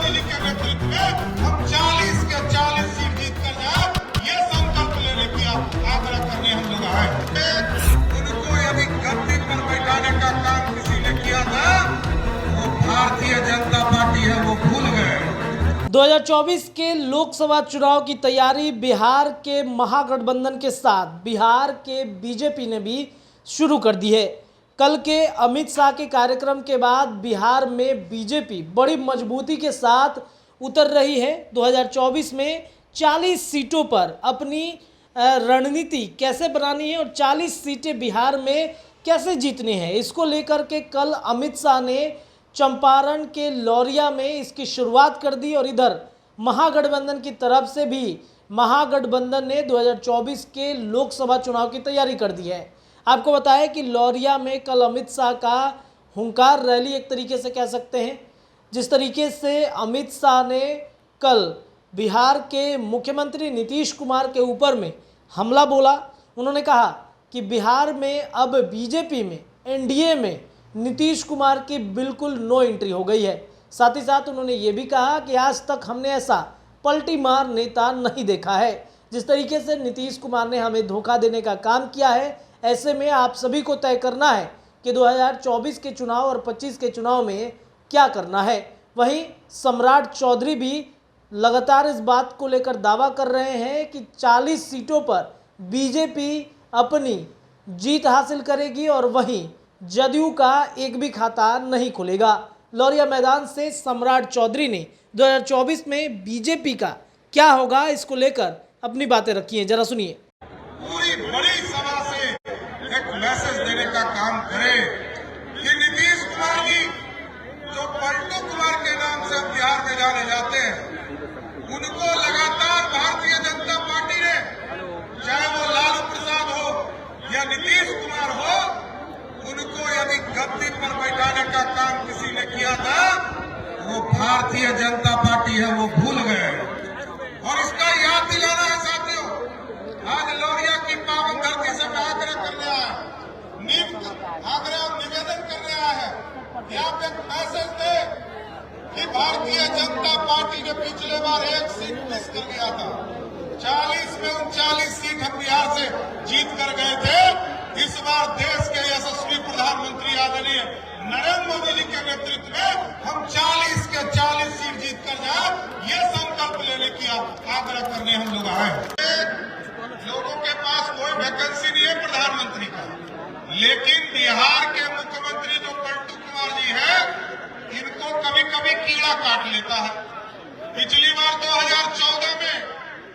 मोदी के नेतृत्व में हम 40 के 40 सीट जीत कर जाए, ये संकल्प लेने की आग्रह करने हम लोग आए। उनको यदि गद्दी पर बैठाने का काम किसी ने किया था, वो भारतीय जनता पार्टी है, वो भूल गए। 2024 के लोकसभा चुनाव की तैयारी बिहार के महागठबंधन के साथ बिहार के बीजेपी ने भी शुरू कर दी है। कल के अमित शाह के कार्यक्रम के बाद बिहार में बीजेपी बड़ी मजबूती के साथ उतर रही है। 2024 में 40 सीटों पर अपनी रणनीति कैसे बनानी है और 40 सीटें बिहार में कैसे जीतनी है, इसको लेकर के कल अमित शाह ने चंपारण के लौरिया में इसकी शुरुआत कर दी। और इधर महागठबंधन की तरफ से भी महागठबंधन ने 2024 के लोकसभा चुनाव की तैयारी कर दी है। आपको बताएं कि लौरिया में कल अमित शाह का हुंकार रैली एक तरीके से कह सकते हैं। जिस तरीके से अमित शाह ने कल बिहार के मुख्यमंत्री नीतीश कुमार के ऊपर में हमला बोला, उन्होंने कहा कि बिहार में अब बीजेपी में एनडीए में नीतीश कुमार की बिल्कुल नो एंट्री हो गई है। साथ ही साथ उन्होंने ये भी कहा कि आज तक हमने ऐसा पलटी मार नेता नहीं देखा है। जिस तरीके से नीतीश कुमार ने हमें धोखा देने का काम किया है, ऐसे में आप सभी को तय करना है कि 2024 के चुनाव और 25 के चुनाव में क्या करना है। वहीं सम्राट चौधरी भी लगातार इस बात को लेकर दावा कर रहे हैं कि 40 सीटों पर बीजेपी अपनी जीत हासिल करेगी और वहीं जदयू का एक भी खाता नहीं खुलेगा। लौरिया मैदान से सम्राट चौधरी ने 2024 में बीजेपी का क्या होगा इसको लेकर अपनी बातें रखी हैं, जरा सुनिए। पूरी बड़ी सभा से एक मैसेज देने का काम करें कि नीतीश कुमार जी जो पलटू कुमार के नाम से बिहार में जाने जाते हैं, उनको लगातार भारतीय जनता पार्टी ने, चाहे वो लालू प्रसाद हो या नीतीश कुमार हो, उनको यदि गद्दी पर बैठाने का काम किसी ने किया था, वो भारतीय जनता पार्टी है, वो भूल गए। और इसका याद दिलाना है साथियों, आज लौरिया की पावन धरती से मैं आग्रह करने आया, आग्रह और निवेदन करने आया है कि आप एक मैसेज दे कि भारतीय जनता पार्टी ने पिछले बार एक सीट मिस कर गया था, 40 में 39 सीट हम बिहार से जीत कर गए थे। इस बार देश के यशस्वी प्रधानमंत्री आदरणीय नरेंद्र मोदी जी के नेतृत्व में हम 40 के 40 सीट जीत कर जाए, ये संकल्प लेने की आग्रह करने हम लोग आए। लोगों के पास कोई वैकेंसी नहीं है प्रधानमंत्री का, लेकिन बिहार के मुख्यमंत्री जो पलटू कुमार जी हैं, इनको कभी कभी कीड़ा काट लेता है। पिछली बार 2014 में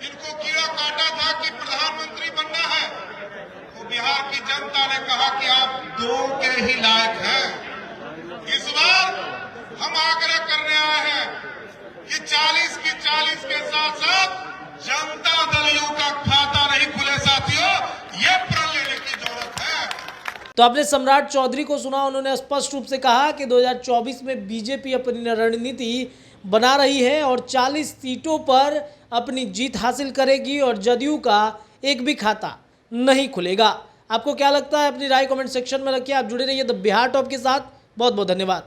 इनको कीड़ा काटा था कि प्रधानमंत्री बनना है, तो बिहार की जनता ने कहा कि आप 2 के ही लायक हैं। इस बार हम आग्रह करने आए हैं कि 40 की 40 के साथ साथ जनता दल यू का खाता नहीं खुले साथियों, ये प्रण लेने की जरूरत है। तो आपने सम्राट चौधरी को सुना, उन्होंने स्पष्ट रूप से कहा कि 2024 में बीजेपी अपनी रणनीति बना रही है और 40 सीटों पर अपनी जीत हासिल करेगी और जदयू का एक भी खाता नहीं खुलेगा। आपको क्या लगता है, अपनी राय कमेंट सेक्शन में रखिए। आप जुड़े रहिए द बिहार टॉप के साथ। बहुत बहुत धन्यवाद।